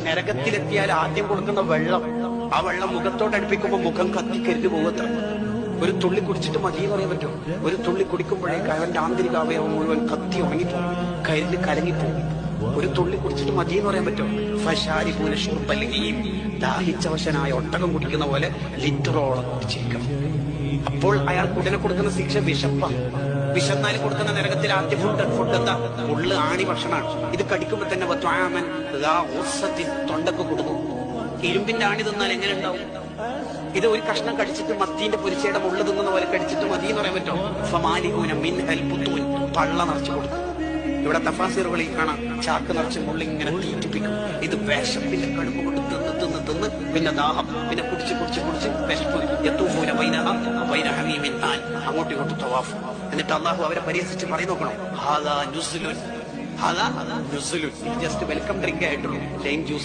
നരകത്തിലെത്തിയാൽ ആദ്യം കൊടുക്കുന്ന വെള്ളം, ആ വെള്ളം മുഖത്തോടടുപ്പിക്കുമ്പോൾ മുഖം കത്തിക്കരുത് പോകത്ര. ഒരു തുള്ളി കുടിച്ചിട്ട് മതി എന്ന് പറയാൻ പറ്റും. ഒരു തുള്ളി കുടിക്കുമ്പോഴേക്ക് അവന്റെ ആന്തരിക അവയവം മുഴുവൻ കത്തി ഉണങ്ങിപ്പോകും, കരുതി കലങ്ങിപ്പോകും. ഒരു തുള്ളി കുടിച്ചിട്ട് മതി എന്ന് പറയാൻ പറ്റും. ദാഹിച്ചവശനായ ഒട്ടകം കുടിക്കുന്ന പോലെ ലിറ്ററോളം കുടിച്ചിരിക്കണം. അപ്പോൾ അയാൾക്ക് ഉടനെ കൊടുക്കുന്ന ശിക്ഷ വിശപ്പാണ്. വിശന്നാലും കൊടുക്കുന്ന നരകത്തിൽ ആദ്യ ഫുഡ് എന്താ? ഉള്ളു ആണി ഭക്ഷണമാണ്. ഇത് കടിക്കുമ്പോ തന്നെ തൊണ്ടക്ക് കൊടുക്കും. ഇരുമ്പിന്റെ ആണി തിന്നാൽ എങ്ങനെ ഉണ്ടാവും? ഇത് ഒരു കഷ്ണം കടിച്ചിട്ട് മത്തീന്റെ പൊരിച്ചയുടെ ഉള്ളു തിന്നുന്ന പോലെ കടിച്ചിട്ട് മതി എന്ന് പറയാൻ പറ്റുമോ? ഫമാലിഹൂന മിൻഹൽ പുത്തൂൻ, പള്ള നിറച്ചു കൊടുക്കും. ഇവിടെ തഫാസിറുകളിൽ കാണാം ചാക്ക് നിറച്ച് മുള്ളിങ്ങനെ തീറ്റിപ്പിക്കും. ഇത് വിശപ്പിന്റെ കടുപ്പ് കൊണ്ട് തിന്ന് തിന്ന് തിന്ന് പിന്നെ ദാഹം, പിന്നെ കുടിച്ച് കുടിച്ച് കുടിച്ച് വിശപ്പ്. യത്തൂഫൂന ബൈനഹ ബൈന ഹമീമിൻ ആൻ, അങ്ങോട്ടും ഇങ്ങോട്ടും തവാഫ്. എന്നിട്ട് അള്ളാഹു അവരെ പരിഹസിച്ച് പറയും, നോക്കണം, ഹാദാ നുസ്ലുൻ, ഹാദാ നുസ്ലുൻ, ഇത് ജസ്റ്റ് വെൽക്കം ഡ്രിങ്ക് ആയിട്ടുള്ളൂ, ലൈം ജ്യൂസ്